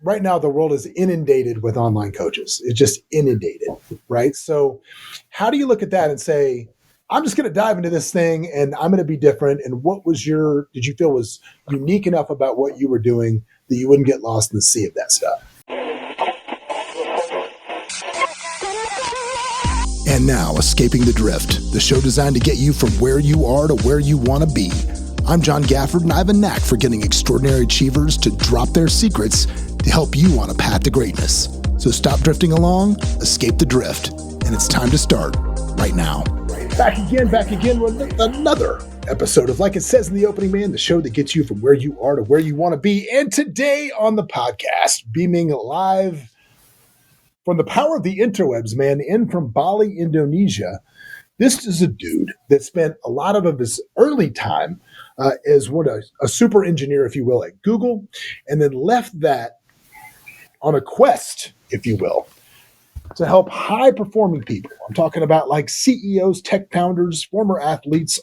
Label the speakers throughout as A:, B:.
A: right now the world is inundated with online coaches. It's just inundated, right? So how do you look at that and say, I'm just going to dive into this thing and I'm going to be different? And did you feel was unique enough about what you were doing that you wouldn't get lost in the sea of that stuff? And now, Escaping the Drift, the show designed to get you from where you are to where you want to be. I'm John Gafford, and I have a knack for getting extraordinary achievers to drop their secrets to help you on a path to greatness. So stop drifting along, escape the drift, and it's time to start right now. Back again with another episode of Like It Says in the Opening, man, the show that gets you from where you are to where you want to be. And today on the podcast, beaming live from the power of the interwebs, man, in from Bali, Indonesia. This is a dude that spent a lot of his early time as a super engineer, if you will, at Google, and then left that on a quest, if you will, to help high-performing people. I'm talking about like CEOs, tech founders, former athletes,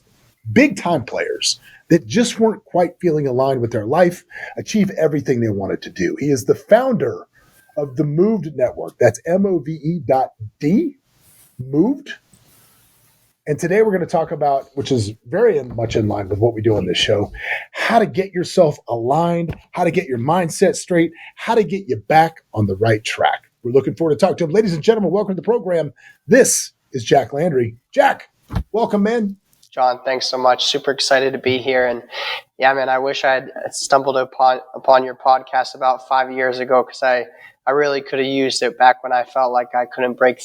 A: big-time players that just weren't quite feeling aligned with their life, achieve everything they wanted to do. He is the founder of the Moved Network. That's MOVE.D, Moved. And today we're going to talk about, which is very much in line with what we do on this show, how to get yourself aligned, how to get your mindset straight, how to get you back on the right track. We're looking forward to talking to him. Ladies and gentlemen, welcome to the program. This is Jack Landry. Jack, welcome, man.
B: John, thanks so much. Super excited to be here. And yeah, man, I wish I had stumbled upon your podcast about 5 years ago, because I really could have used it back when I felt like I couldn't break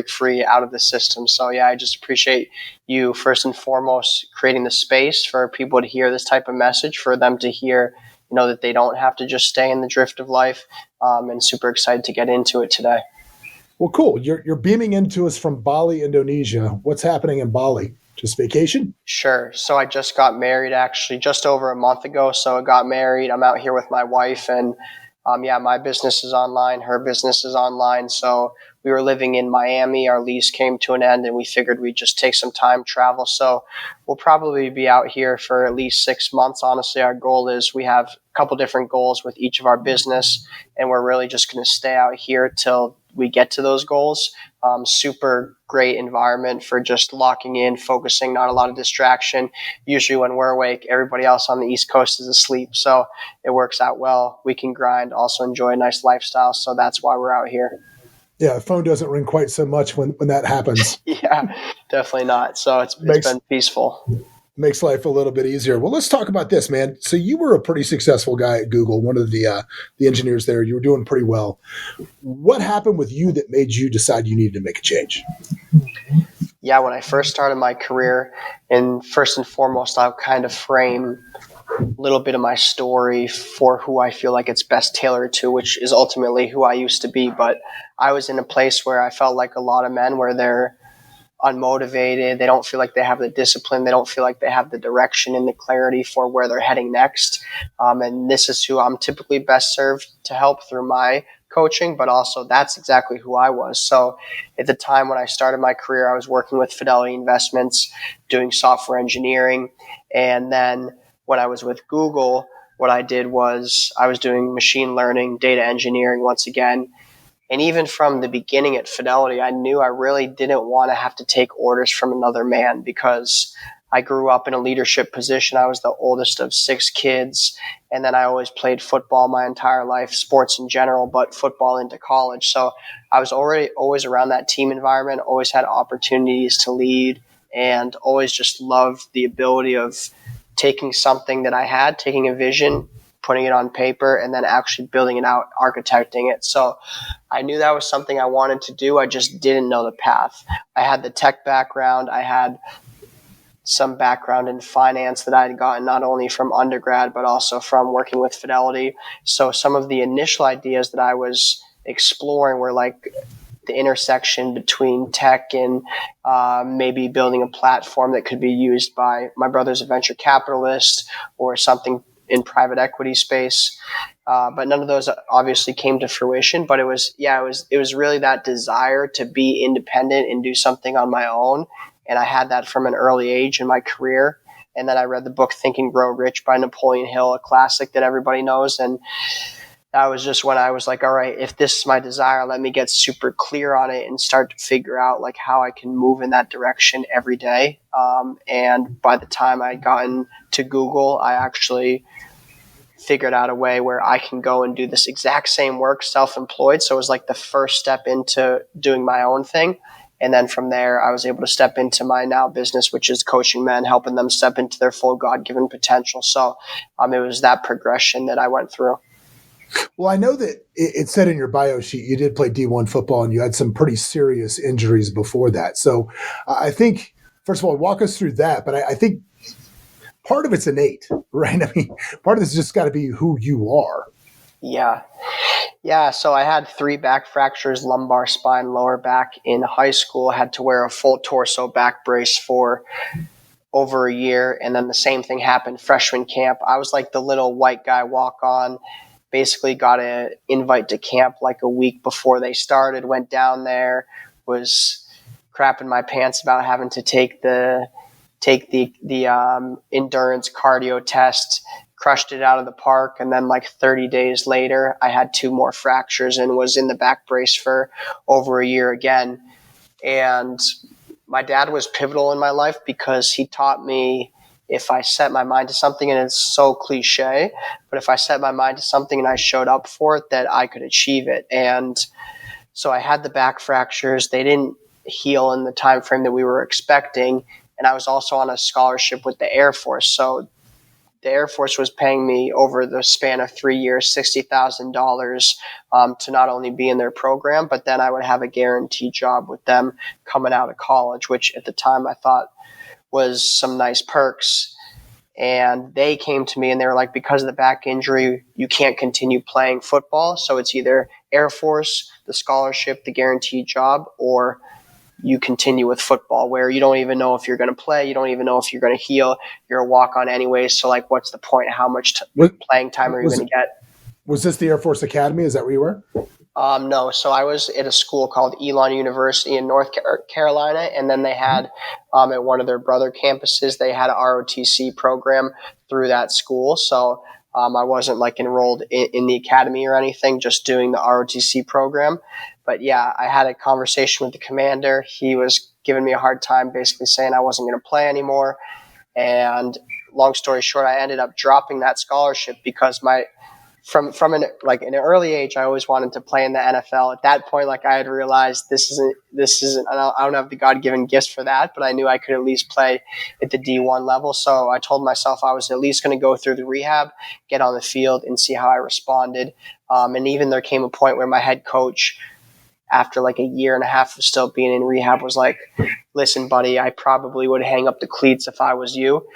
B: free out of the system. So yeah, I just appreciate you first and foremost creating the space for people to hear this type of message, for them to hear, that they don't have to just stay in the drift of life. And super excited to get into it today.
A: Well, cool. You're beaming into us from Bali, Indonesia. What's happening in Bali? Just vacation?
B: Sure. So I just got married actually just over a month ago. So I got married. I'm out here with my wife, and my business is online. Her business is online. So we were living in Miami. Our lease came to an end, and we figured we'd just take some time, travel. So we'll probably be out here for at least 6 months. Honestly, our goal is, we have a couple different goals with each of our business, and we're really just going to stay out here till we get to those goals. Super great environment for just locking in, focusing, not a lot of distraction. Usually when we're awake, everybody else on the East Coast is asleep. So it works out well. We can grind, also enjoy a nice lifestyle. So that's why we're out here.
A: Yeah, the phone doesn't ring quite so much when that happens.
B: Yeah, definitely not. So it's been peaceful.
A: Makes life a little bit easier. Well, let's talk about this, man. So you were a pretty successful guy at Google, one of the engineers there. You were doing pretty well. What happened with you that made you decide you needed to make a change?
B: Yeah, when I first started my career, and first and foremost, I'll kind of frame a little bit of my story for who I feel like it's best tailored to, which is ultimately who I used to be. But I was in a place where I felt like a lot of men, where they're unmotivated, they don't feel like they have the discipline, they don't feel like they have the direction and the clarity for where they're heading next. And this is who I'm typically best served to help through my coaching, but also that's exactly who I was. So at the time when I started my career, I was working with Fidelity Investments, doing software engineering. And then when I was with Google, what I did was I was doing machine learning, data engineering once again. And even from the beginning at Fidelity, I knew I really didn't want to have to take orders from another man, because I grew up in a leadership position. I was the oldest of 6 kids. And then I always played football my entire life, sports in general, but football into college. So I was always around that team environment, always had opportunities to lead, and always just loved the ability of taking something that I had, taking a vision, putting it on paper, and then actually building it out, architecting it. So I knew that was something I wanted to do. I just didn't know the path. I had the tech background. I had some background in finance that I had gotten not only from undergrad, but also from working with Fidelity. So some of the initial ideas that I was exploring were like the intersection between tech and maybe building a platform that could be used by my brother's a venture capitalist, or something in private equity space. But none of those obviously came to fruition. But it was really that desire to be independent and do something on my own. And I had that from an early age in my career. And then I read the book Think and Grow Rich by Napoleon Hill, a classic that everybody knows. And that was just when I was like, all right, if this is my desire, let me get super clear on it and start to figure out like how I can move in that direction every day. And by the time I'd gotten to Google, I actually figured out a way where I can go and do this exact same work self-employed. So it was like the first step into doing my own thing. And then from there, I was able to step into my now business, which is coaching men, helping them step into their full God-given potential. So it was that progression that I went through.
A: Well, I know that it said in your bio sheet you did play D1 football and you had some pretty serious injuries before that. So I think, first of all, walk us through that. But I think part of it's innate, right? I mean, part of it's just got to be who you are.
B: Yeah. Yeah. So I had 3 back fractures, lumbar, spine, lower back in high school. I had to wear a full torso back brace for over a year. And then the same thing happened freshman camp. I was like the little white guy walk on. Basically got an invite to camp like a week before they started, went down there, was crapping my pants about having to take the endurance cardio test, crushed it out of the park. And then like 30 days later, I had 2 more fractures and was in the back brace for over a year again. And my dad was pivotal in my life because he taught me, if I set my mind to something, and it's so cliche, but if I set my mind to something and I showed up for it, that I could achieve it. And so I had the back fractures. They didn't heal in the time frame that we were expecting. And I was also on a scholarship with the Air Force. So the Air Force was paying me over the span of 3 years, $60,000 to not only be in their program, but then I would have a guaranteed job with them coming out of college, which at the time I thought was some nice perks. And they came to me and they were like, because of the back injury, you can't continue playing football. So it's either Air Force, the scholarship, the guaranteed job, or you continue with football, where you don't even know if you're going to play. You don't even know if you're going to heal. You're a walk on anyway. So like, what's the point? How much playing time are you going to get?
A: Was this the Air Force Academy? Is that where you were?
B: No. So I was at a school called Elon University in North Carolina. And then they had, at one of their brother campuses, they had a ROTC program through that school. So I wasn't like enrolled in the academy or anything, just doing the ROTC program. But yeah, I had a conversation with the commander. He was giving me a hard time, basically saying I wasn't going to play anymore. And long story short, I ended up dropping that scholarship because from an early age, I always wanted to play in the NFL. At that point, like I had realized this isn't. I don't have the God-given gifts for that, but I knew I could at least play at the D1 level. So I told myself I was at least going to go through the rehab, get on the field, and see how I responded. And even there came a point where my head coach, after like a year and a half of still being in rehab, was like, "Listen, buddy, I probably would hang up the cleats if I was you."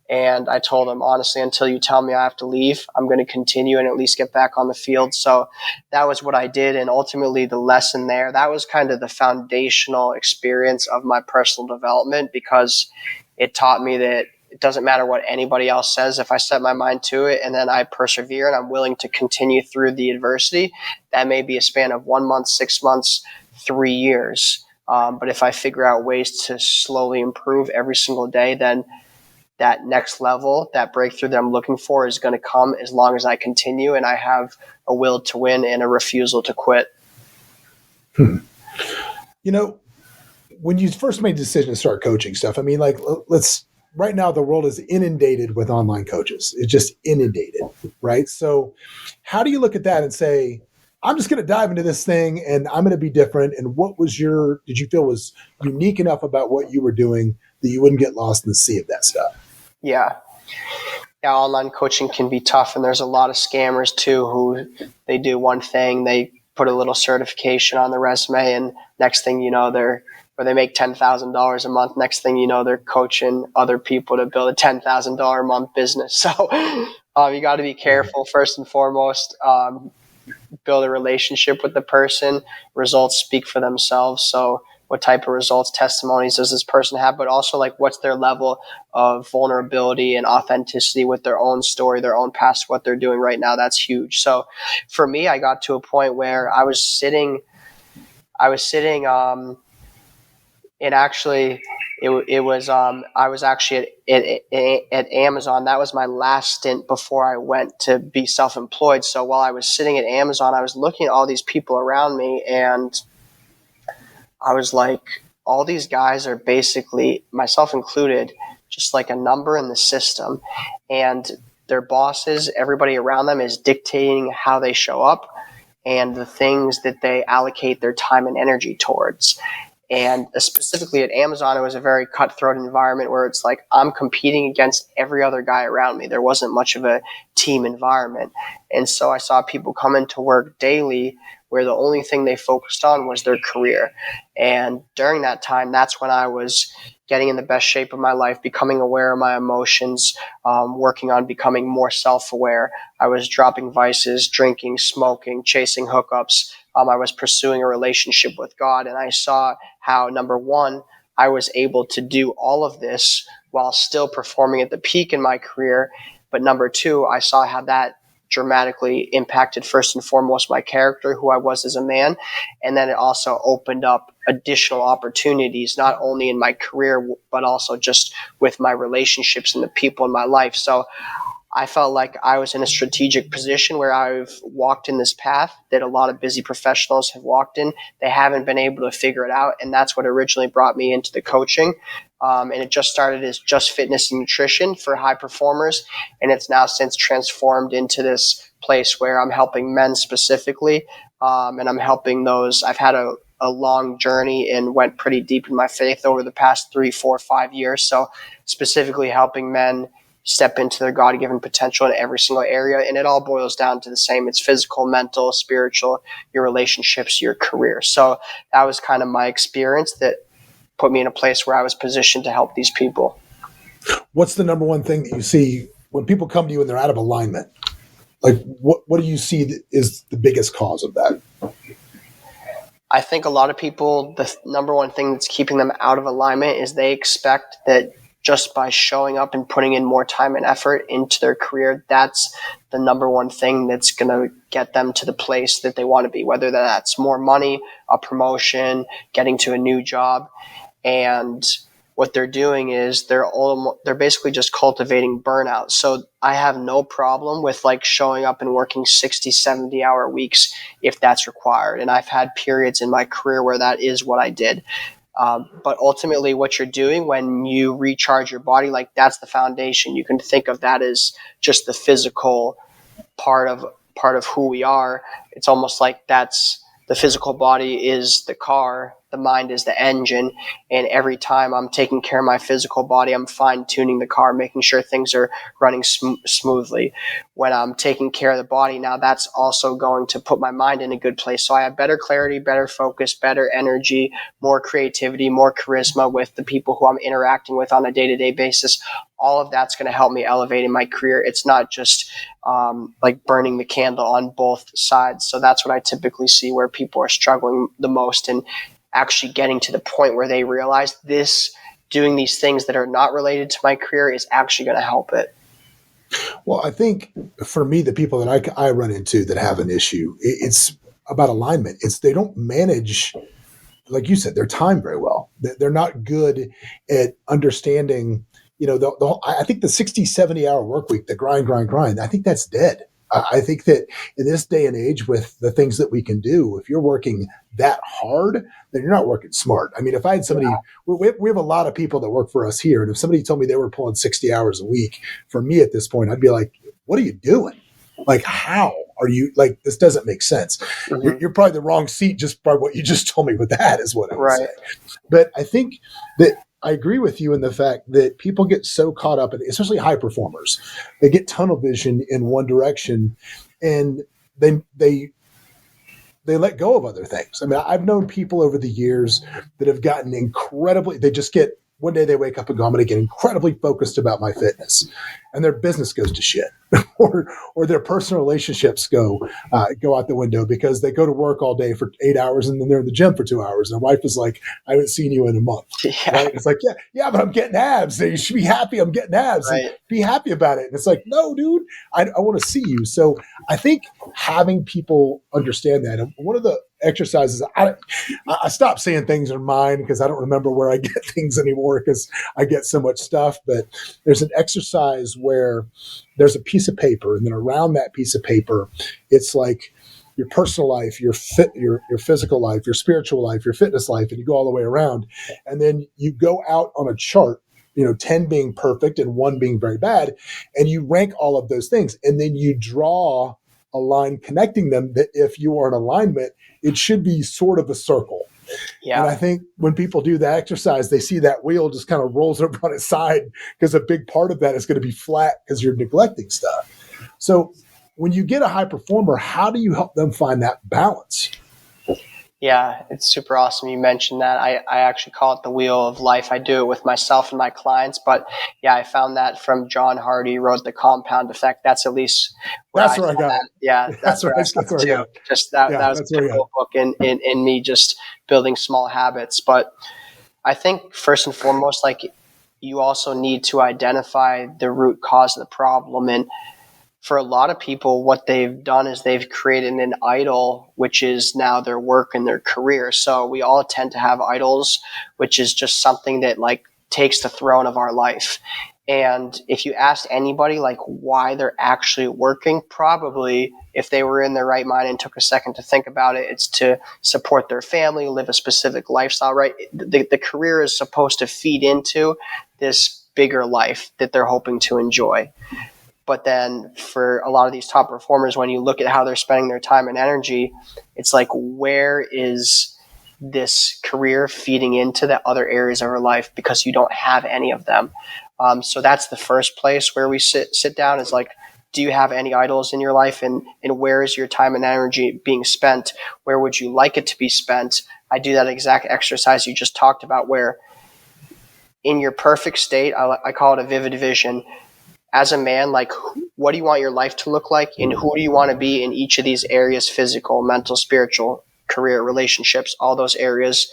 B: And I told him, honestly, until you tell me I have to leave, I'm going to continue and at least get back on the field. So that was what I did. And ultimately the lesson there, that was kind of the foundational experience of my personal development, because it taught me that it doesn't matter what anybody else says. If I set my mind to it and then I persevere and I'm willing to continue through the adversity, that may be a span of 1 month, 6 months, 3 years. But if I figure out ways to slowly improve every single day, then that next level, that breakthrough that I'm looking for is going to come as long as I continue and I have a will to win and a refusal to quit.
A: You know, when you first made the decision to start coaching stuff, I mean, like, right now the world is inundated with online coaches. It's just inundated, right? So how do you look at that and say, I'm just going to dive into this thing and I'm going to be different? And what was did you feel was unique enough about what you were doing that you wouldn't get lost in the sea of that stuff?
B: Yeah, online coaching can be tough, and there's a lot of scammers too who they do one thing, they put a little certification on the resume, and next thing you know, they make $10,000 a month. Next thing you know, they're coaching other people to build a $10,000 a month business. So you got to be careful. First and foremost, build a relationship with the person. Results speak for themselves. So what type of results, testimonies does this person have, but also like what's their level of vulnerability and authenticity with their own story, their own past, what they're doing right now. That's huge. So for me, I got to a point where I was sitting and actually It was I was actually at Amazon. That was my last stint before I went to be self-employed. So while I was sitting at Amazon, I was looking at all these people around me, and I was like, all these guys are basically, myself included, just like a number in the system, and their bosses, everybody around them is dictating how they show up and the things that they allocate their time and energy towards. And specifically at Amazon, it was a very cutthroat environment where it's like I'm competing against every other guy around me. There wasn't much of a team environment. And so I saw people come into work daily where the only thing they focused on was their career. And during that time, that's when I was getting in the best shape of my life, becoming aware of my emotions, working on becoming more self-aware. I was dropping vices, drinking, smoking, chasing hookups. I was pursuing a relationship with God, and I saw how, number one, I was able to do all of this while still performing at the peak in my career. But number two, I saw how that dramatically impacted first and foremost my character, who I was as a man. And then it also opened up additional opportunities, not only in my career, but also just with my relationships and the people in my life. So I felt like I was in a strategic position where I've walked in this path that a lot of busy professionals have walked in. They haven't been able to figure it out. And that's what originally brought me into the coaching. And it just started as just fitness and nutrition for high performers. And it's now since transformed into this place where I'm helping men specifically. And I'm helping those. I've had a long journey and went pretty deep in my faith over the past 3, 4, 5 years. So specifically helping men step into their God-given potential in every single area. And it all boils down to the same. It's physical, mental, spiritual, your relationships, your career. So that was kind of my experience that put me in a place where I was positioned to help these people.
A: What's the number one thing that you see when people come to you and they're out of alignment? Like, what do you see that is the biggest cause of that?
B: I think a lot of people, the number one thing that's keeping them out of alignment is they expect that just by showing up and putting in more time and effort into their career, that's the number one thing that's going to get them to the place that they want to be, whether that's more money, a promotion, getting to a new job. And what they're doing is they're basically just cultivating burnout. So I have no problem with like showing up and working 60, 70-hour weeks if that's required. And I've had periods in my career where that is what I did. But ultimately what you're doing when you recharge your body, like that's the foundation. You can think of that as just the physical part of who we are. It's almost like that's the physical body is the car, the mind is the engine. And every time I'm taking care of my physical body, I'm fine tuning the car, making sure things are running smoothly. When I'm taking care of the body, now that's also going to put my mind in a good place. So I have better clarity, better focus, better energy, more creativity, more charisma with the people who I'm interacting with on a day-to-day basis. All of that's going to help me elevate in my career. It's not just like burning the candle on both sides. So that's what I typically see where people are struggling the most and actually getting to the point where they realize doing these things that are not related to my career is actually going to help it.
A: Well, I think for me, the people that I run into that have an issue, it's about alignment. They don't manage, like you said, their time very well. They're not good at understanding, I think the 60, 70-hour work week, the grind, I think that's dead. I think that in this day and age with the things that we can do, if you're working that hard, then you're not working smart. I mean, if I had somebody, we have a lot of people that work for us here. And if somebody told me they were pulling 60 hours a week for me at this point, I'd be like, what are you doing? Like, how are you, like, this doesn't make sense. Mm-hmm. You're probably the wrong seat just by what you just told me with that is what I would say. But I think that I agree with you in the fact that people get so caught up in, especially high performers, they get tunnel vision in one direction and they let go of other things. I mean, I've known people over the years that have gotten they just get, one day they wake up and go, I'm going to get incredibly focused about my fitness, and their business goes to shit, or their personal relationships go out the window because they go to work all day for 8 hours and then they're in the gym for 2 hours. And their wife is like, I haven't seen you in a month. Yeah. Right? It's like, yeah, but I'm getting abs. You should be happy. I'm getting abs. Right. And be happy about it. And it's like, no, dude, I want to see you. So I think having people understand that, and one of the exercises. I stopped saying things in mine because I don't remember where I get things anymore because I get so much stuff. But there's an exercise where there's a piece of paper, and then around that piece of paper, it's like your personal life, your physical life, your spiritual life, your fitness life, and you go all the way around. And then you go out on a chart, 10 being perfect and 1 being very bad, and you rank all of those things. And then you draw a line connecting them that if you are in alignment, it should be sort of a circle.
B: Yeah.
A: And I think when people do that exercise, they see that wheel just kind of rolls over on its side because a big part of that is going to be flat because you're neglecting stuff. So when you get a high performer, how do you help them find that balance?
B: Yeah, it's super awesome. You mentioned that. I actually call it the wheel of life. I do it with myself and my clients. But yeah, I found that from John Hardy, wrote The Compound Effect. That's at least where
A: that's where I got
B: that.
A: it.
B: Yeah, that's where I got it too. Just that was a typical book in me just building small habits. But I think first and foremost, like, you also need to identify the root cause of the problem. And for a lot of people, what they've done is they've created an idol, which is now their work and their career. So we all tend to have idols, which is just something that like takes the throne of our life. And if you ask anybody like why they're actually working, probably if they were in their right mind and took a second to think about it, it's to support their family, live a specific lifestyle, right? The career is supposed to feed into this bigger life that they're hoping to enjoy. But then for a lot of these top performers, when you look at how they're spending their time and energy, it's like, where is this career feeding into the other areas of our life? Because you don't have any of them. So that's the first place where we sit down is like, do you have any idols in your life? And where is your time and energy being spent? Where would you like it to be spent? I do that exact exercise you just talked about, where in your perfect state, I call it a vivid vision. As a man, like, what do you want your life to look like, and who do you want to be in each of these areas? Physical, mental, spiritual, career, relationships, all those areas.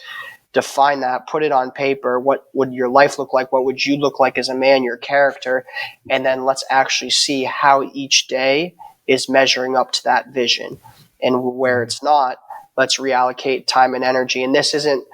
B: Define that, put it on paper. What would your life look like? What would you look like as a man, your character? And then let's actually see how each day is measuring up to that vision. And where it's not, let's reallocate time and energy. And this isn't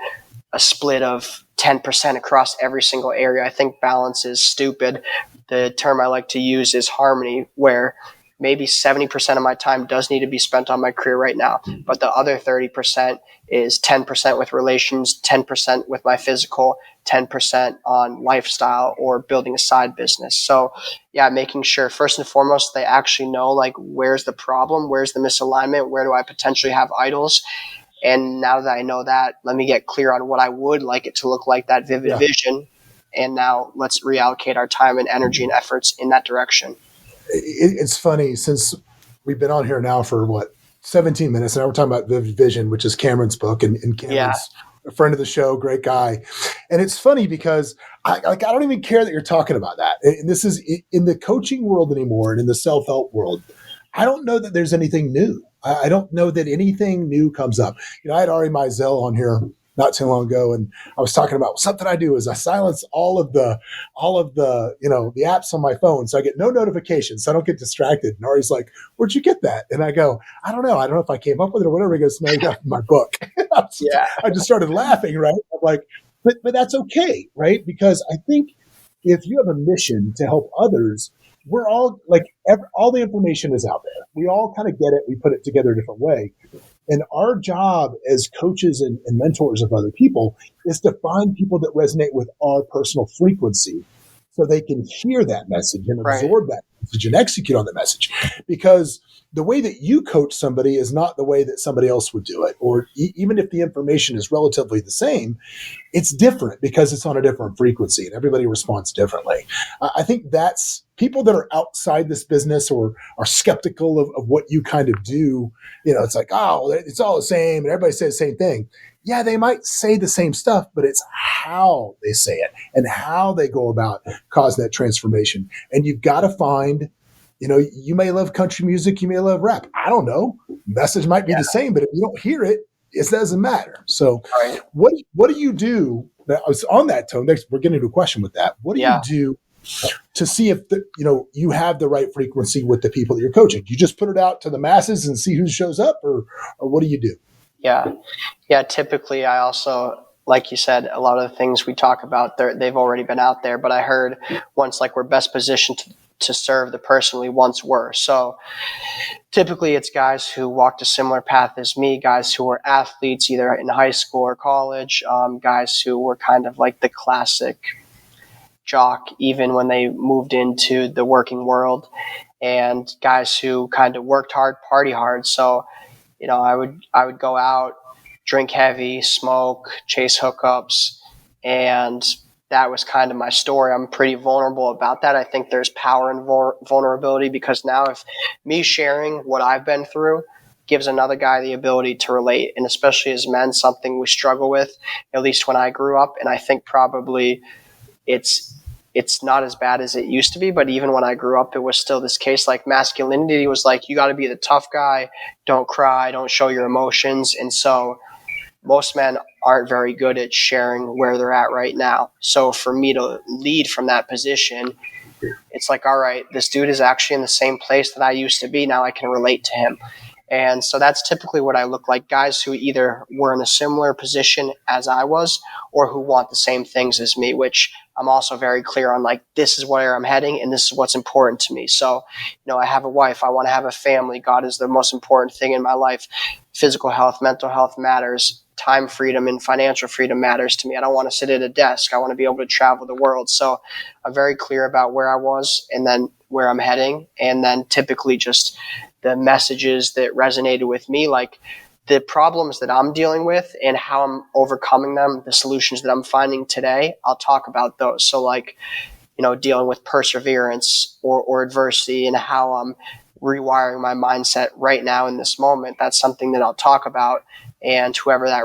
B: a split of 10% across every single area. I think balance is stupid. The term I like to use is harmony, where maybe 70% of my time does need to be spent on my career right now, but the other 30% is 10% with relations, 10% with my physical, 10% on lifestyle or building a side business. So yeah, making sure first and foremost, they actually know like, where's the problem? Where's the misalignment? Where do I potentially have idols? And now that I know that, let me get clear on what I would like it to look like, that vivid vision. And now let's reallocate our time and energy and efforts in that direction.
A: It's funny, since we've been on here now for 17 minutes, and now we're talking about Vivid Vision, which is Cameron's book, and Cameron's a friend of the show, great guy. And it's funny because I don't even care that you're talking about that. And this is in the coaching world anymore, and in the self-help world, I don't know that there's anything new. I don't know that anything new comes up. I had Ari Mizell on here not too long ago, and I was talking about something I do is I silence all of the the apps on my phone, so I get no notifications, so I don't get distracted. And Ari's like, "Where'd you get that?" And I go, "I don't know if I came up with it or whatever." He goes, "No, you got it in my book." I just started laughing, right? I'm like, but that's okay, right? Because I think if you have a mission to help others, we're all like, all the information is out there. We all kind of get it. We put it together a different way. And our job as coaches and mentors of other people is to find people that resonate with our personal frequency so they can hear that message and absorb that message and execute on the message. Because the way that you coach somebody is not the way that somebody else would do it. Or even if the information is relatively the same, it's different because it's on a different frequency and everybody responds differently. I think that's people that are outside this business or are skeptical of what you kind of do. It's like, oh, it's all the same and everybody says the same thing. Yeah, they might say the same stuff, but it's how they say it and how they go about causing that transformation. And you've got to find, you may love country music, you may love rap. I don't know. Message might be the same, but if you don't hear it, it doesn't matter. So what do you do? I was on that tone. We're getting to a question with that. What do you do to see if you have the right frequency with the people that you're coaching? Do you just put it out to the masses and see who shows up, or what do you do?
B: Yeah. Yeah. Typically, I also, like you said, a lot of the things we talk about, they've already been out there. But I heard once, like, we're best positioned to serve the person we once were. So typically, it's guys who walked a similar path as me, guys who were athletes either in high school or college, guys who were kind of like the classic jock, even when they moved into the working world, and guys who kind of worked hard, party hard. So I would go out, drink heavy, smoke, chase hookups, and that was kind of my story. I'm pretty vulnerable about that. I think there's power in vulnerability, because now if me sharing what I've been through gives another guy the ability to relate, and especially as men, something we struggle with, at least when I grew up, and I think probably it's it's not as bad as it used to be, but even when I grew up, it was still this case. Like, masculinity was like, you got to be the tough guy, don't cry, don't show your emotions. And so most men aren't very good at sharing where they're at right now. So for me to lead from that position, it's like, all right, this dude is actually in the same place that I used to be. Now I can relate to him. And so that's typically what I look like, guys who either were in a similar position as I was, or who want the same things as me, which I'm also very clear on, like, this is where I'm heading and this is what's important to me. So, I have a wife, I want to have a family. God is the most important thing in my life. Physical health, mental health matters. Time freedom and financial freedom matters to me. I don't want to sit at a desk. I want to be able to travel the world. So I'm very clear about where I was and then where I'm heading. And then typically just the messages that resonated with me, like the problems that I'm dealing with and how I'm overcoming them, the solutions that I'm finding today, I'll talk about those. So, like, dealing with perseverance or adversity, and how I'm rewiring my mindset right now in this moment. That's something that I'll talk about. And whoever that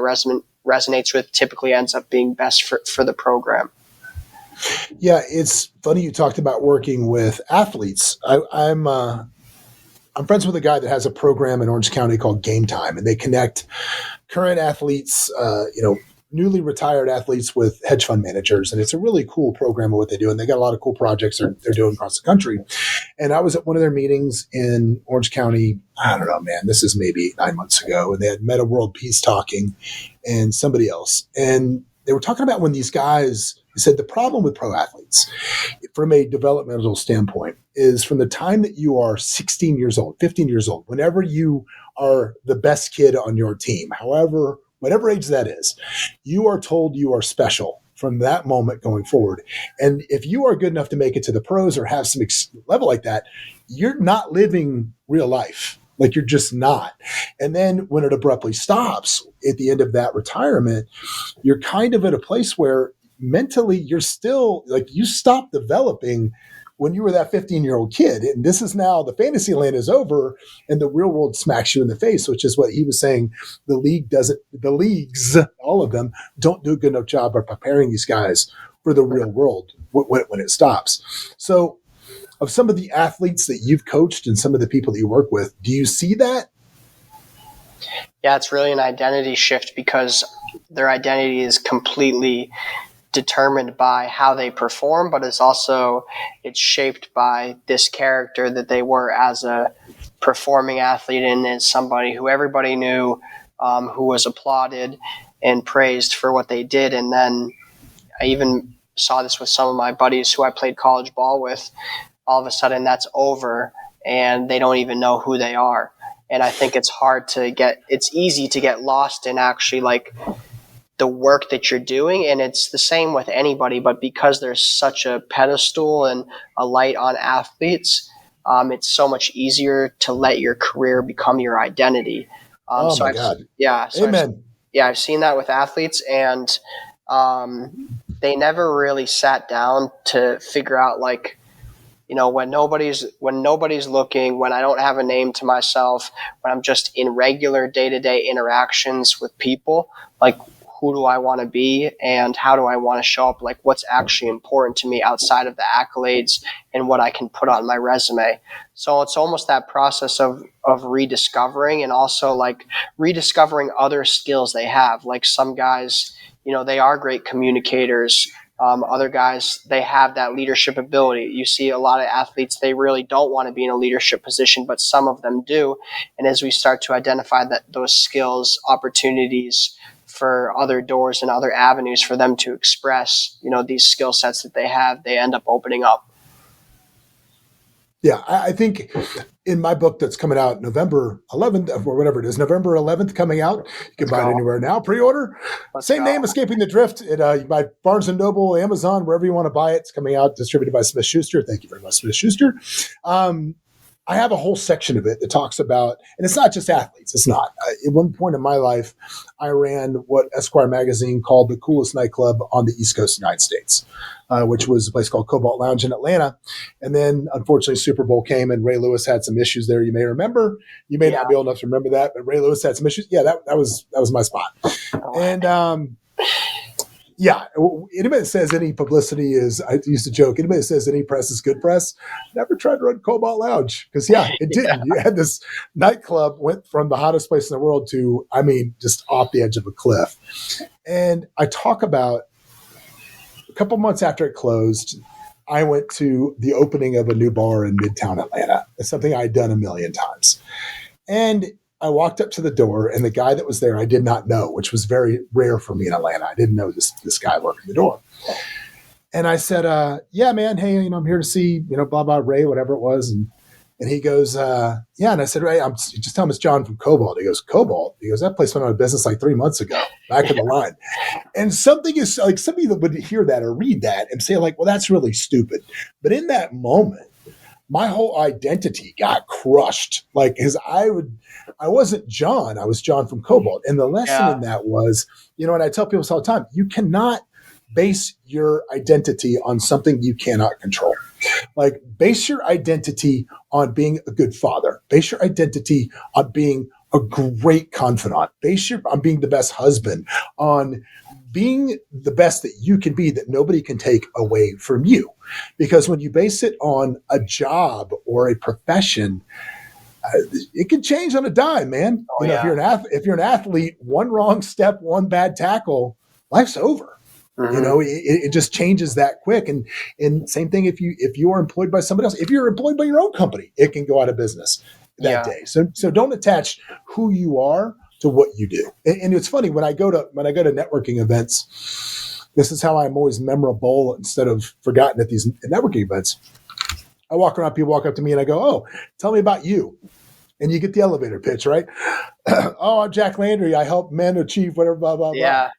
B: resonates with typically ends up being best for the program.
A: Yeah, it's funny you talked about working with athletes. I'm friends with a guy that has a program in Orange County called Game Time, and they connect current athletes, newly retired athletes with hedge fund managers. And it's a really cool program of what they do. And they got a lot of cool projects they're doing across the country. And I was at one of their meetings in Orange County. I don't know, man, this is maybe 9 months ago. And they had Meta World Peace talking and somebody else. And they were talking about when these guys said the problem with pro athletes from a developmental standpoint is from the time that you are 16 years old, 15 years old, whenever you are the best kid on your team, however, whatever age that is, you are told you are special from that moment going forward. And if you are good enough to make it to the pros or have some level like that, you're not living real life. Like, you're just not. And then when it abruptly stops at the end of that retirement, you're kind of at a place where mentally you're still, like, you stop developing when you were that 15-year-old kid. And this is now, the fantasy land is over and the real world smacks you in the face, which is what he was saying. The leagues, all of them, don't do a good enough job of preparing these guys for the real world when it stops. So, of some of the athletes that you've coached and some of the people that you work with, do you see that?
B: Yeah, it's really an identity shift, because their identity is completely determined by how they perform, but it's shaped by this character that they were as a performing athlete and as somebody who everybody knew, who was applauded and praised for what they did. And then I even saw this with some of my buddies who I played college ball with. All of a sudden that's over and they don't even know who they are. And I think it's easy to get lost in actually, like, the work that you're doing. And it's the same with anybody, but because there's such a pedestal and a light on athletes, it's so much easier to let your career become your identity.
A: Oh my God.
B: Yeah. So
A: Amen.
B: I've seen that with athletes, and they never really sat down to figure out, like, when nobody's looking, when I don't have a name to myself, when I'm just in regular day-to-day interactions with people, like, who do I want to be and how do I want to show up? Like, what's actually important to me outside of the accolades and what I can put on my resume. So it's almost that process of rediscovering, and also, like, rediscovering other skills they have. Like, some guys, they are great communicators, Other guys, they have that leadership ability. You see a lot of athletes, they really don't want to be in a leadership position, but some of them do. And as we start to identify that those skills, opportunities for other doors and other avenues for them to express, these skill sets that they have, they end up opening up.
A: Yeah, I think in my book that's coming out November 11th, or whatever it is, November 11th coming out. You can buy it anywhere now, pre-order. Same name, Escaping the Drift. You buy Barnes & Noble, Amazon, wherever you want to buy it. It's coming out, distributed by Smith Schuster. Thank you very much, Smith Schuster. I have a whole section of it that talks about, and it's not just athletes. It's not. At one point in my life, I ran what Esquire magazine called the coolest nightclub on the East Coast of the United States, which was a place called Cobalt Lounge in Atlanta. And then, unfortunately, Super Bowl came, and Ray Lewis had some issues there. You may remember. You may not be old enough to remember that, but Ray Lewis had some issues. Yeah, that was my spot. And yeah, anybody that says any publicity is, I used to joke, anybody that says any press is good press, never tried to run Cobalt Lounge. Because, it didn't. You had this nightclub, went from the hottest place in the world to, just off the edge of a cliff. And I talk about a couple months after it closed, I went to the opening of a new bar in Midtown Atlanta. It's something I had done a million times. And I walked up to the door, and the guy that was there I did not know, which was very rare for me in Atlanta. I didn't know this guy working the door. And I said, yeah, man, hey, I'm here to see, blah, blah, Ray, whatever it was. And he goes, yeah. And I said, Ray, I'm just telling him it's John from Cobalt. He goes, Cobalt? He goes, that place went out of business like 3 months ago, back in the line. And something is like, somebody that would hear that or read that and say like, well, that's really stupid. But in that moment, my whole identity got crushed. Like, because I wasn't John. I was John from Cobalt. And the lesson in that was, and I tell people this all the time, you cannot base your identity on something you cannot control. Like, base your identity on being a good father. Base your identity on being a great confidant. On being the best husband, on being the best that you can be, that nobody can take away from you. Because when you base it on a job or a profession, it can change on a dime, man. If you're an athlete, one wrong step, one bad tackle, life's over. Mm-hmm. It just changes that quick. And same thing if you are employed by somebody else. If you're employed by your own company, it can go out of business that day. So don't attach who you are to what you do. And it's funny, when I go to networking events, this is how I'm always memorable instead of forgotten at these networking events. I walk around, people walk up to me and I go, oh, tell me about you. And you get the elevator pitch, right? Oh, I'm Jack Landry. I help men achieve whatever, blah, blah, blah.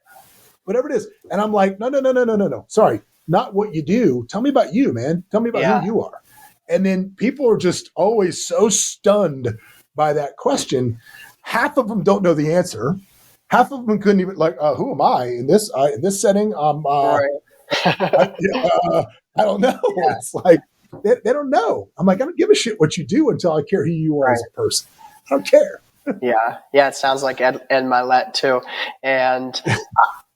A: Whatever it is. And I'm like, no. Sorry, not what you do. Tell me about you, man. Tell me about who you are. And then people are just always so stunned by that question. Half of them don't know the answer. Half of them couldn't even who am I in this setting? I don't know. Yeah. It's like they don't know. I'm like, I don't give a shit what you do until I care who you are as a person. I don't care.
B: Yeah. It sounds like Ed Milet too, and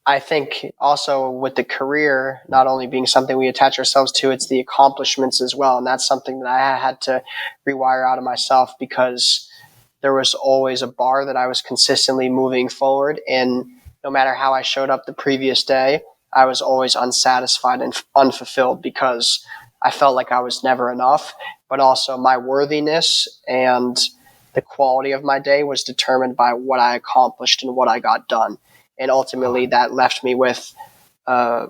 B: I think also with the career not only being something we attach ourselves to, it's the accomplishments as well, and that's something that I had to rewire out of myself because there was always a bar that I was consistently moving forward. And no matter how I showed up the previous day, I was always unsatisfied and unfulfilled because I felt like I was never enough. But also my worthiness and the quality of my day was determined by what I accomplished and what I got done. And ultimately that left me with a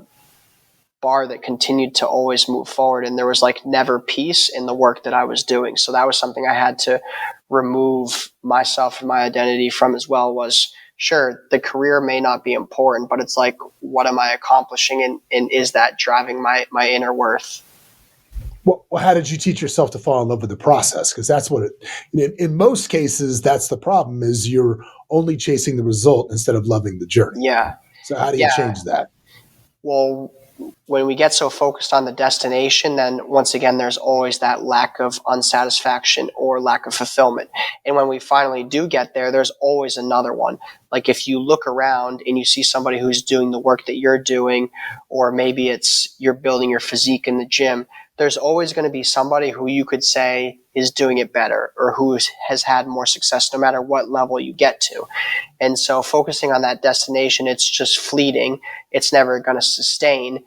B: bar that continued to always move forward. And there was never peace in the work that I was doing. So that was something I had to remove myself and my identity from as well. Was sure, the career may not be important, but it's what am I accomplishing? And is that driving my inner worth?
A: Well, how did you teach yourself to fall in love with the process? Because that's what in most cases, that's the problem, is you're only chasing the result instead of loving the journey.
B: Yeah.
A: So how do you change that?
B: Well, when we get so focused on the destination, then once again, there's always that lack of unsatisfaction or lack of fulfillment. And when we finally do get there, there's always another one. Like if you look around and you see somebody who's doing the work that you're doing, or maybe it's you're building your physique in the gym, there's always going to be somebody who you could say is doing it better or who has had more success no matter what level you get to. And so focusing on that destination, it's just fleeting. It's never going to sustain.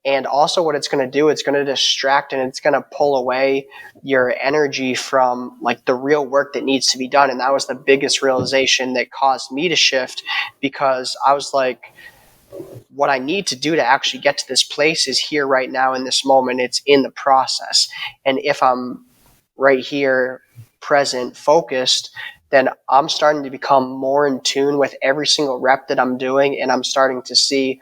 B: And also what it's going to do, it's going to distract and it's going to pull away your energy from like the real work that needs to be done. And that was the biggest realization that caused me to shift, because I was like, what I need to do to actually get to this place is here right now in this moment. It's in the process. And if I'm right here, present, focused, then I'm starting to become more in tune with every single rep that I'm doing. And I'm starting to see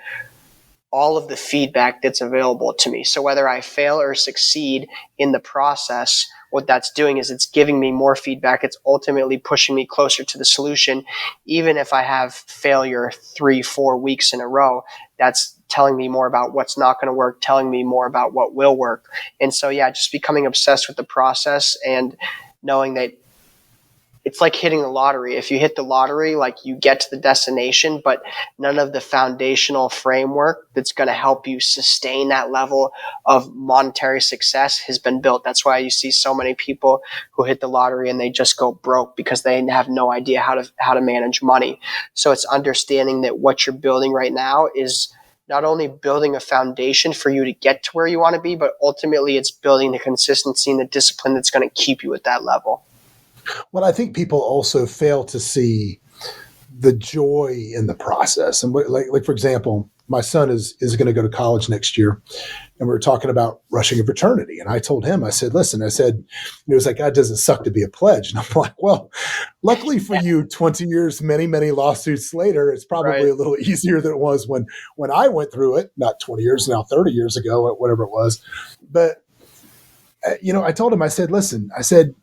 B: all of the feedback that's available to me. So whether I fail or succeed in the process, what that's doing is it's giving me more feedback. It's ultimately pushing me closer to the solution. Even if I have failure 3-4 weeks in a row, that's telling me more about what's not going to work, telling me more about what will work. And so, yeah, just becoming obsessed with the process and knowing that it's like hitting the lottery. If you hit the lottery, like you get to the destination, but none of the foundational framework that's going to help you sustain that level of monetary success has been built. That's why you see so many people who hit the lottery and they just go broke because they have no idea how to manage money. So it's understanding that what you're building right now is not only building a foundation for you to get to where you want to be, but ultimately it's building the consistency and the discipline that's going to keep you at that level.
A: Well, I think people also fail to see the joy in the process. And like for example, my son is going to go to college next year, and we were talking about rushing a fraternity. And I told him, I said, listen, it was like, God, does it suck to be a pledge? And I'm like, well, luckily for you, 20 years, many, many lawsuits later, it's probably a little easier than it was when I went through it, not 20 years, now 30 years ago, whatever it was. But I told him, I said, listen,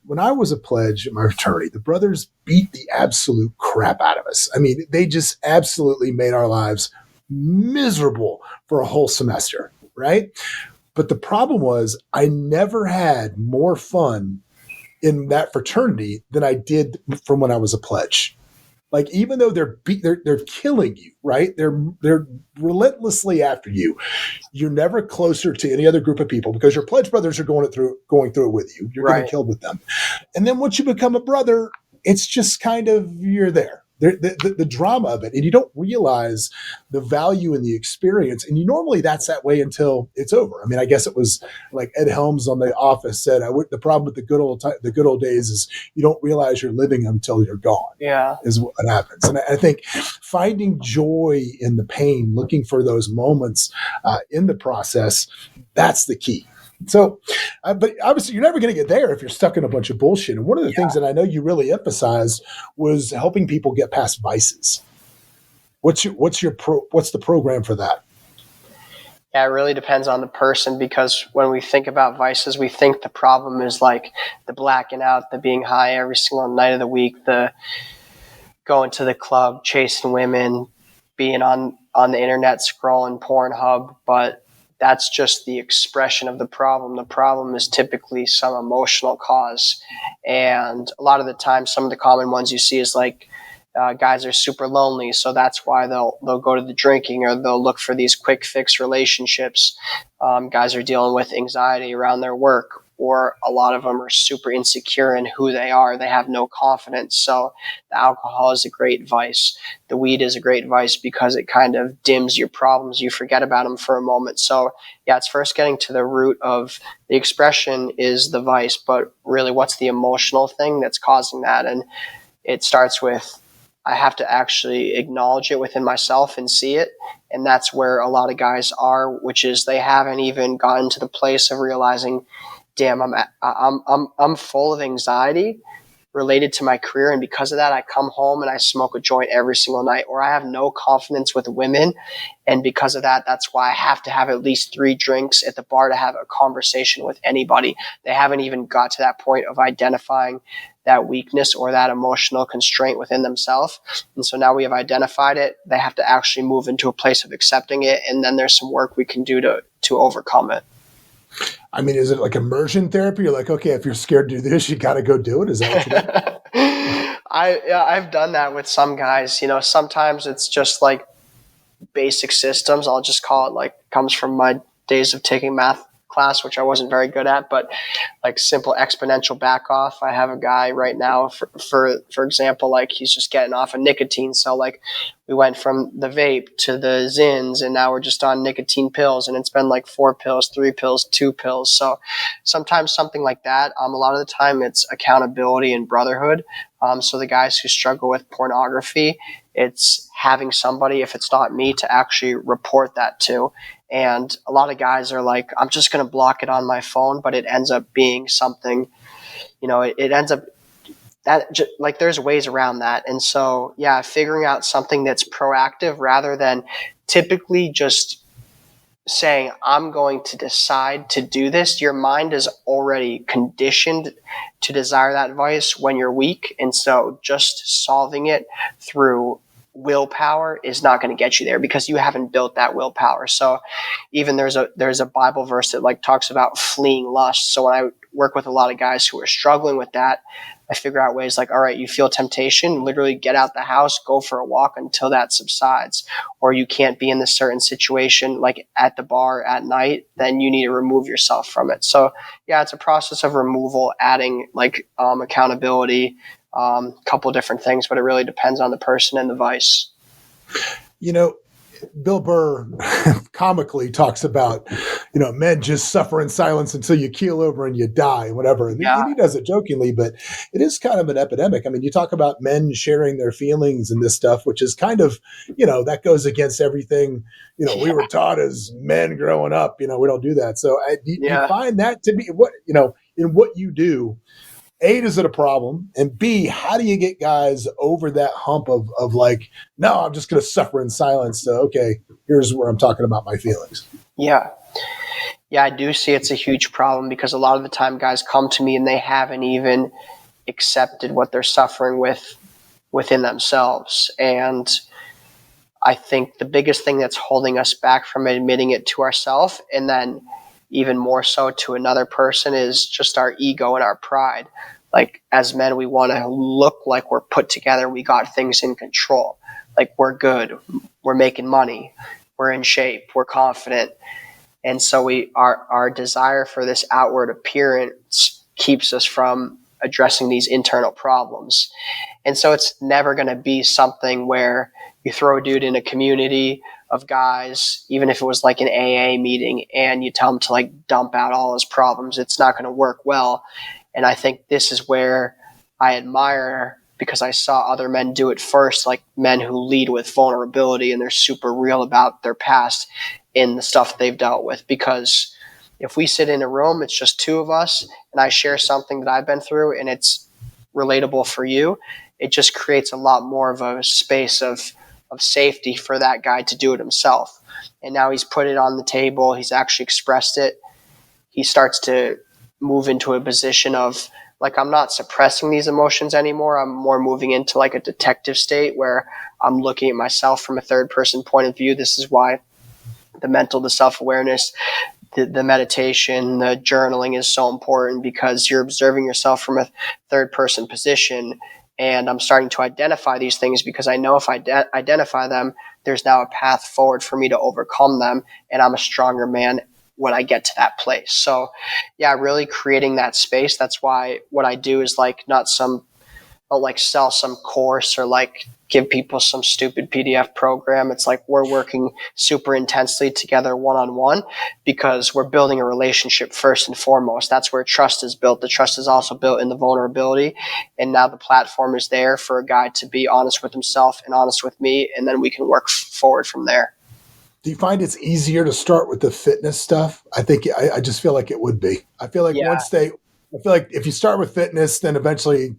A: when I was a pledge at my fraternity, the brothers beat the absolute crap out of us. I mean, they just absolutely made our lives miserable for a whole semester, right? But the problem was I never had more fun in that fraternity than I did from when I was a pledge. Like, even though they're killing you, right? They're relentlessly after you. You're never closer to any other group of people because your pledge brothers are going through it with you. You're getting killed with them. And then once you become a brother, it's just kind of, you're there. The drama of it, and you don't realize the value in the experience. And normally that's that way until it's over. I mean, I guess it was like Ed Helms on The Office said, the problem with the good old days is you don't realize you're living until you're gone.
B: Yeah,
A: is what happens. And I think finding joy in the pain, looking for those moments in the process, that's the key. So, but obviously you're never going to get there if you're stuck in a bunch of bullshit. And one of the things that I know you really emphasized was helping people get past vices. What's the program for that?
B: Yeah, it really depends on the person, because when we think about vices, we think the problem is like the blacking out, the being high every single night of the week, the going to the club, chasing women, being on the internet, scrolling Pornhub, but that's just the expression of the problem. The problem is typically some emotional cause. And a lot of the time, some of the common ones you see is like guys are super lonely, so that's why they'll go to the drinking, or they'll look for these quick fix relationships. Guys are dealing with anxiety around their work, or a lot of them are super insecure in who they are. They have no confidence. So the alcohol is a great vice. The weed is a great vice because it kind of dims your problems. You forget about them for a moment. So yeah, it's first getting to the root of the expression is the vice, but really what's the emotional thing that's causing that? And it starts with, I have to actually acknowledge it within myself and see it. And that's where a lot of guys are, which is they haven't even gotten to the place of realizing, damn, I'm full of anxiety related to my career, and because of that, I come home and I smoke a joint every single night, or I have no confidence with women, and because of that, that's why I have to have at least 3 drinks at the bar to have a conversation with anybody. They haven't even got to that point of identifying that weakness or that emotional constraint within themselves. And so now we have identified it. They have to actually move into a place of accepting it, and then there's some work we can do to overcome it.
A: I mean, is it like immersion therapy? You're like, okay, if you're scared to do this, you got to go do it. Is that what you do?
B: I've done that with some guys. Sometimes it's just like basic systems. I'll just call it, like, comes from my days of taking math class, which I wasn't very good at, but like simple exponential back off. I have a guy right now, for example, like he's just getting off of nicotine. So like we went from the vape to the Zins, and now we're just on nicotine pills, and it's been like 4 pills, 3 pills, 2 pills. So sometimes something like that. A lot of the time it's accountability and brotherhood. So the guys who struggle with pornography, it's having somebody, if it's not me, to actually report that to. And a lot of guys are like, I'm just going to block it on my phone, but it ends up being something, it ends up that like there's ways around that. And so, yeah, figuring out something that's proactive rather than typically just saying, I'm going to decide to do this. Your mind is already conditioned to desire that vice when you're weak. And so just solving it through willpower is not going to get you there because you haven't built that willpower. So even there's a Bible verse that like talks about fleeing lust. So when I work with a lot of guys who are struggling with that, I figure out ways like, all right, you feel temptation, literally get out the house, go for a walk until that subsides. Or you can't be in this certain situation like at the bar at night, then you need to remove yourself from it. So yeah, it's a process of removal, adding like accountability, couple different things, but it really depends on the person and the vice.
A: Bill Burr comically talks about, men just suffer in silence until you keel over and you die, whatever. And he does it jokingly, but it is kind of an epidemic. I mean, you talk about men sharing their feelings and this stuff, which is kind of, that goes against everything, we were taught as men growing up, we don't do that. So do you find that to be what, in what you do, A, is it a problem? And B, how do you get guys over that hump of like, no, I'm just going to suffer in silence. So, okay, here's where I'm talking about my feelings.
B: Yeah. Yeah, I do see it's a huge problem because a lot of the time guys come to me and they haven't even accepted what they're suffering with within themselves. And I think the biggest thing that's holding us back from admitting it to ourselves and then even more so to another person is just our ego and our pride. Like as men, we want to look like we're put together. We got things in control. Like we're good. We're making money. We're in shape. We're confident. And so our desire for this outward appearance keeps us from addressing these internal problems. And so it's never going to be something where you throw a dude in a community of guys, even if it was like an AA meeting, and you tell him to like dump out all his problems. It's not going to work well. And I think this is where I admire, because I saw other men do it first, like men who lead with vulnerability and they're super real about their past in the stuff they've dealt with. Because if we sit in a room, it's just two of us, and I share something that I've been through and it's relatable for you, it just creates a lot more of a space of safety for that guy to do it himself. And now he's put it on the table. He's actually expressed it. He starts to move into a position of like, I'm not suppressing these emotions anymore. I'm more moving into like a detective state where I'm looking at myself from a third person point of view. This is why the mental, the self-awareness, the meditation, the journaling is so important, because you're observing yourself from a third person position. And I'm starting to identify these things because I know if I identify them, there's now a path forward for me to overcome them. And I'm a stronger man when I get to that place. So yeah, really creating that space. That's why what I do is like not like sell some course or like give people some stupid PDF program. It's like we're working super intensely together one-on-one because we're building a relationship first and foremost. That's where trust is built. The trust is also built in the vulnerability. And now the platform is there for a guy to be honest with himself and honest with me. And then we can work forward from there.
A: Do you find it's easier to start with the fitness stuff? I think I just feel like it would be. I feel like I feel like if you start with fitness, then eventually,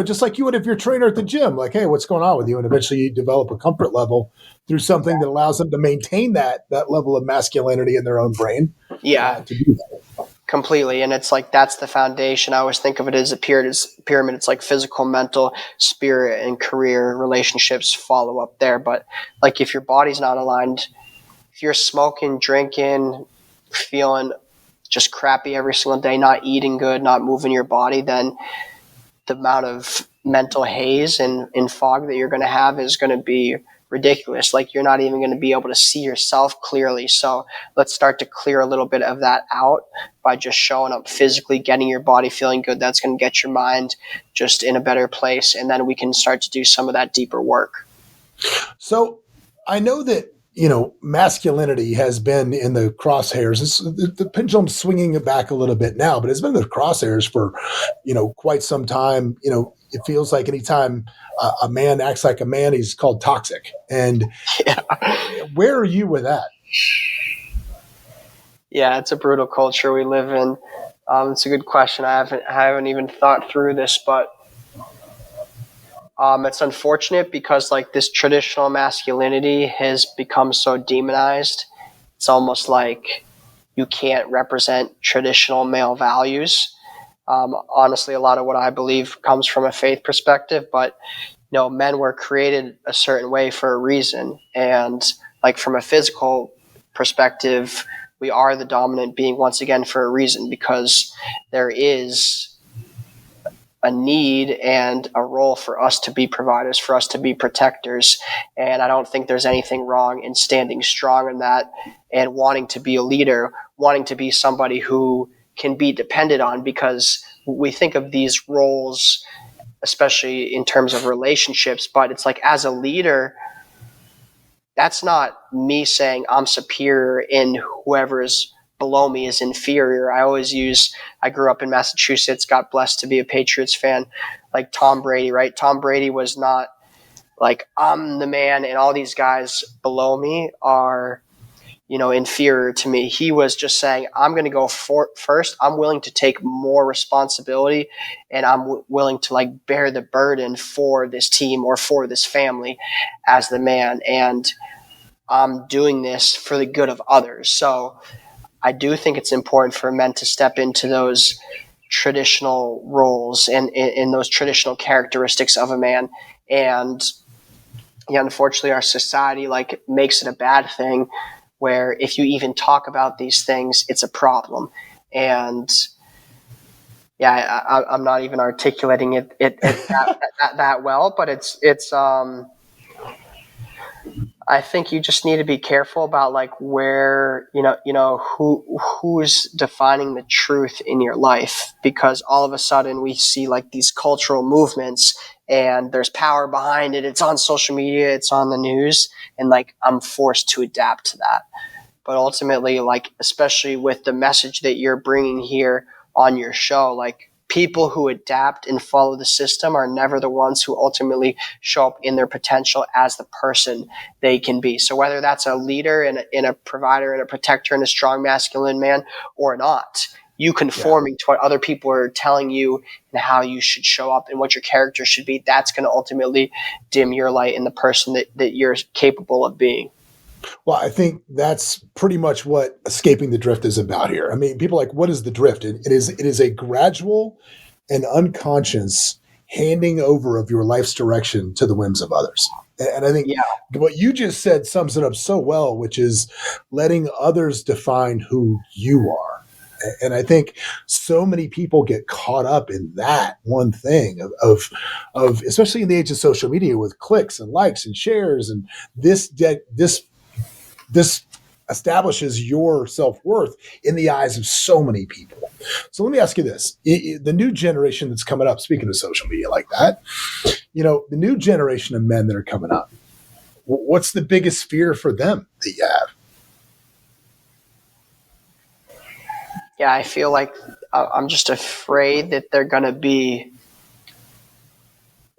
A: just like you would if you're a trainer at the gym, like, hey, what's going on with you? And eventually you develop a comfort level through something that allows them to maintain that level of masculinity in their own brain.
B: Yeah,
A: to do that.
B: Completely. And it's like, that's the foundation. I always think of it as a pyramid. It's like physical, mental, spirit, and career relationships follow up there. But like if your body's not aligned, if you're smoking, drinking, feeling just crappy every single day, not eating good, not moving your body, then the amount of mental haze and fog that you're going to have is going to be ridiculous. Like you're not even going to be able to see yourself clearly. So let's start to clear a little bit of that out by just showing up physically, getting your body feeling good. That's going to get your mind just in a better place. And then we can start to do some of that deeper work.
A: So I know that, you know, masculinity has been in the crosshairs. The pendulum's swinging it back a little bit now, but it's been in the crosshairs for, you know, quite some time. You know, it feels like anytime a man acts like a man, he's called toxic. And where are you with that?
B: Yeah, it's a brutal culture we live in. It's a good question. I haven't even thought through this, but it's unfortunate because like this traditional masculinity has become so demonized. It's almost like you can't represent traditional male values. Honestly, a lot of what I believe comes from a faith perspective, but you know, men were created a certain way for a reason. And like from a physical perspective, we are the dominant being once again for a reason, because there is a need and a role for us to be providers, for us to be protectors. And I don't think there's anything wrong in standing strong in that and wanting to be a leader, wanting to be somebody who can be depended on, because we think of these roles, especially in terms of relationships, but it's like as a leader, that's not me saying I'm superior and whoever is below me is inferior. I grew up in Massachusetts, got blessed to be a Patriots fan, like Tom Brady, right? Tom Brady was not like, I'm the man and all these guys below me are, you know, inferior to me. He was just saying, I'm going to go first. I'm willing to take more responsibility and I'm willing to like bear the burden for this team or for this family as the man. And I'm doing this for the good of others. So I do think it's important for men to step into those traditional roles and in those traditional characteristics of a man. And yeah, unfortunately, our society like makes it a bad thing, where if you even talk about these things, it's a problem. And yeah, I'm not even articulating it that well, but it's I think you just need to be careful about like where, who's defining the truth in your life, because all of a sudden we see like these cultural movements and there's power behind it. It's on social media, it's on the news, and like I'm forced to adapt to that. But ultimately, like, especially with the message that you're bringing here on your show, like people who adapt and follow the system are never the ones who ultimately show up in their potential as the person they can be. So whether that's a leader and a provider and a protector and a strong masculine man or not, you conforming to what other people are telling you and how you should show up and what your character should be, that's going to ultimately dim your light in the person that you're capable of being.
A: Well, I think that's pretty much what escaping the drift is about here. I mean, people are like, what is the drift? It is a gradual and unconscious handing over of your life's direction to the whims of others. And I think what you just said sums it up so well, which is letting others define who you are. And I think so many people get caught up in that one thing of especially in the age of social media with clicks and likes and shares, and this establishes your self-worth in the eyes of so many people. So let me ask you this. The new generation that's coming up, speaking of social media like that, the new generation of men that are coming up, what's the biggest fear for them that you have?
B: Yeah, I feel like I'm just afraid that they're going to be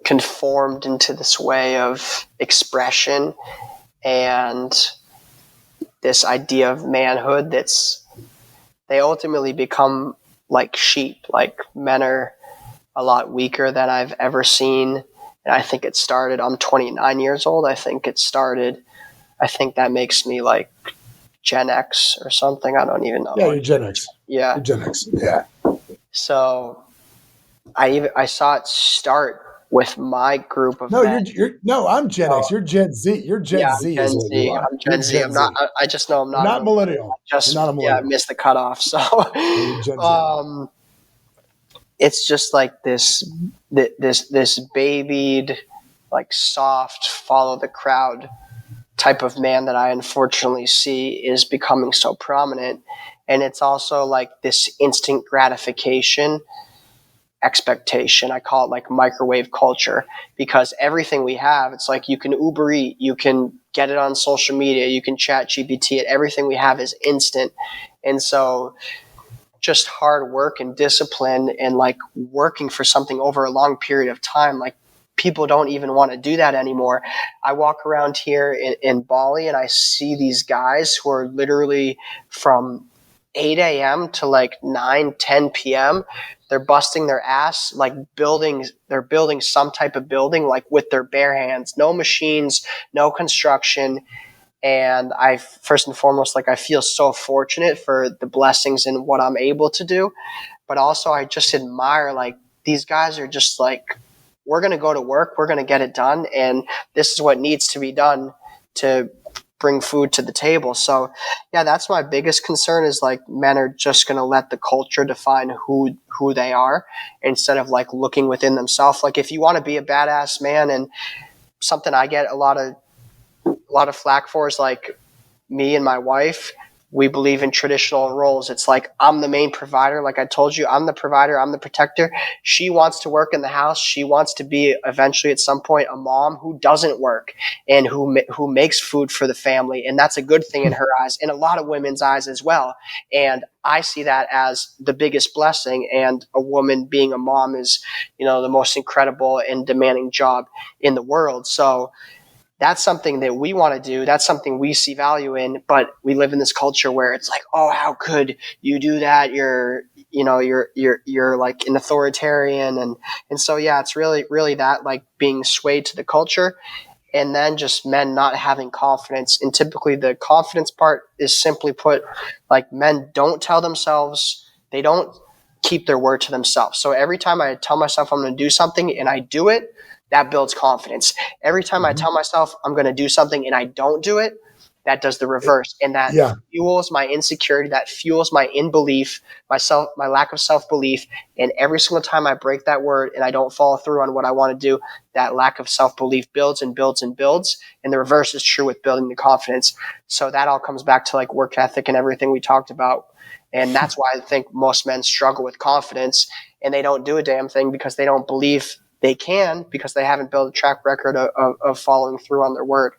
B: conformed into this way of expression and this idea of manhood they ultimately become like sheep. Like men are a lot weaker than I've ever seen. And I think it started, I'm 29 years old. I think that makes me like Gen X or something. I don't even know.
A: Yeah, you're Gen X.
B: Yeah.
A: You're Gen X. Yeah.
B: So I saw it start with my group of men.
A: I'm Gen X. You're Gen Z. You're Gen Z
B: I'm
A: is
B: Gen
A: what
B: Z.
A: you are.
B: I'm Gen Z. I'm not. I just know I'm not.
A: You're not millennial. You're not a millennial.
B: Missed the cutoff. So,
A: You're Gen Z.
B: it's just like this babied, like soft, follow the crowd type of man that I unfortunately see is becoming so prominent. And it's also like this instant gratification expectation. I call it like microwave culture, because everything we have, it's like you can Uber Eat, you can get it on social media, you can chat GPT it. Everything we have is instant. And so just hard work and discipline and like working for something over a long period of time, like people don't even want to do that anymore. I walk around here in Bali and I see these guys who are literally from 8 a.m. to like 9, 10 p.m. They're busting their ass, like they're building some type of building, like with their bare hands, no machines, no construction. And I, first and foremost, like I feel so fortunate for the blessings in what I'm able to do. But also I just admire, like, these guys are just like, we're going to go to work, we're going to get it done. And this is what needs to be done to bring food to the table. So yeah, that's my biggest concern, is like men are just going to let the culture define who they are, instead of like looking within themselves. Like if you want to be a badass man, and something I get a lot of flack for is like, me and my wife, we believe in traditional roles. It's like, I'm the main provider. Like I told you, I'm the provider, I'm the protector. She wants to work in the house. She wants to be eventually at some point a mom who doesn't work and who makes food for the family. And that's a good thing in her eyes, and a lot of women's eyes as well. And I see that as the biggest blessing. And a woman being a mom is, the most incredible and demanding job in the world. So that's something that we want to do. That's something we see value in, but we live in this culture where it's like, oh, how could you do that? You're like an authoritarian. And so, yeah, it's really, really that, like being swayed to the culture, and then just men not having confidence. And typically the confidence part is, simply put, like men don't tell themselves, they don't keep their word to themselves. So every time I tell myself I'm going to do something and I do it, that builds confidence. Every time I tell myself I'm going to do something and I don't do it, that does the reverse. And that fuels my insecurity, that fuels my unbelief, my lack of self-belief. And every single time I break that word and I don't follow through on what I want to do, that lack of self-belief builds and builds and builds. And the reverse is true with building the confidence. So that all comes back to like work ethic and everything we talked about. And that's why I think most men struggle with confidence, and they don't do a damn thing because they don't believe they can, because they haven't built a track record of following through on their word.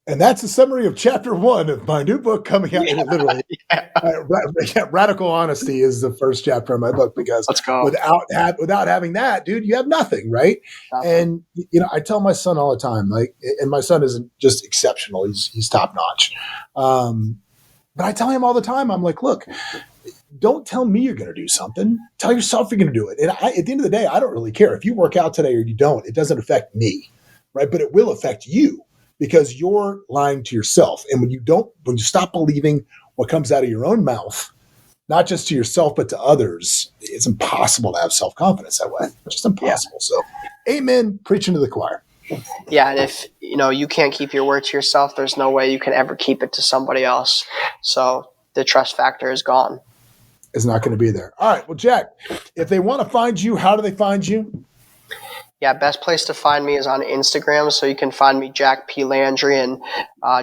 A: And that's a summary of chapter 1 of my new book coming out. Literally, Radical Honesty is the first chapter of my book, because without having that, dude, you have nothing, right? Nothing. And I tell my son all the time, like, and my son isn't just exceptional; he's top notch. But I tell him all the time, I'm like, look, don't tell me you're going to do something. Tell yourself you're going to do it. And at the end of the day, I don't really care if you work out today or you don't. It doesn't affect me, right? But it will affect you, because you're lying to yourself. And when you stop believing what comes out of your own mouth, not just to yourself, but to others, it's impossible to have self-confidence that way. It's just impossible. Yeah. So, amen, preaching to the choir.
B: Yeah, and if you can't keep your word to yourself, there's no way you can ever keep it to somebody else. So the trust factor is gone.
A: Is not going to be there. All right. Well, Jack, if they want to find you, how do they find you?
B: Yeah, best place to find me is on Instagram. So you can find me, Jack P. Landry. And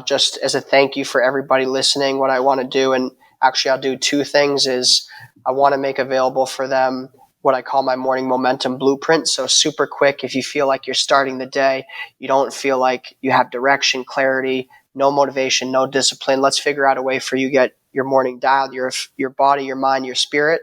B: just as a thank you for everybody listening, what I want to do, and actually I'll do two things, is I want to make available for them what I call my morning momentum blueprint. So super quick, if you feel like you're starting the day, you don't feel like you have direction, clarity, no motivation, no discipline. Let's figure out a way for you to get your morning dialed, your body, your mind, your spirit.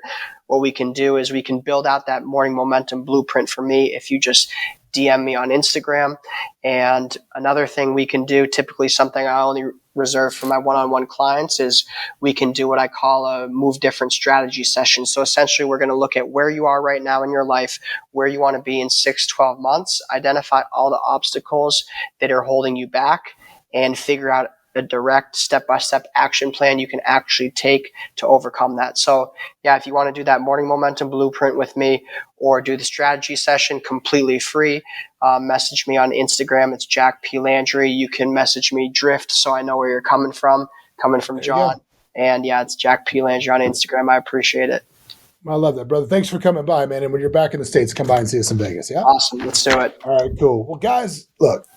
B: What we can do is we can build out that morning momentum blueprint for me if you just DM me on Instagram. And another thing we can do, typically something I only reserve for my one-on-one clients, is we can do what I call a move different strategy session. So essentially we're going to look at where you are right now in your life, where you want to be in 6-12 months, identify all the obstacles that are holding you back, and figure out a direct step-by-step action plan you can actually take to overcome that. So yeah, if you want to do that morning momentum blueprint with me, or do the strategy session completely free, message me on Instagram. It's Jack P. Landry. You can message me Drift, so I know where you're coming from
A: There
B: John. And yeah, it's Jack P. Landry on Instagram. I appreciate it.
A: I love that, brother. Thanks for coming by, man. And when you're back in the States, come by and see us in Vegas. Yeah.
B: Awesome. Let's do it.
A: All right, cool. Well, guys, look,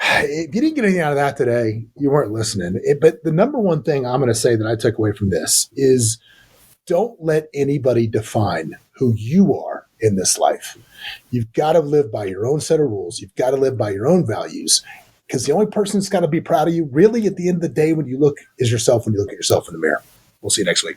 A: if you didn't get anything out of that today, you weren't listening. But the number one thing I'm going to say that I took away from this is don't let anybody define who you are in this life. You've got to live by your own set of rules. You've got to live by your own values, because the only person that's got to be proud of you, really, at the end of the day, when you look, is yourself when you look at yourself in the mirror. We'll see you next week.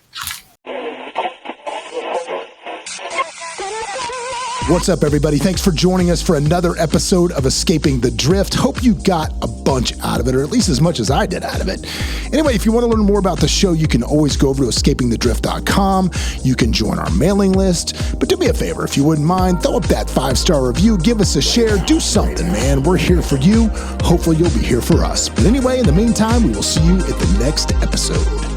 A: What's up, everybody? Thanks for joining us for another episode of Escaping the Drift. Hope you got a bunch out of it, or at least as much as I did out of it. Anyway, if you want to learn more about the show, you can always go over to escapingthedrift.com. You can join our mailing list. But do me a favor, if you wouldn't mind, throw up that 5-star review, give us a share, do something, man. We're here for you. Hopefully you'll be here for us. But anyway, in the meantime, we will see you at the next episode.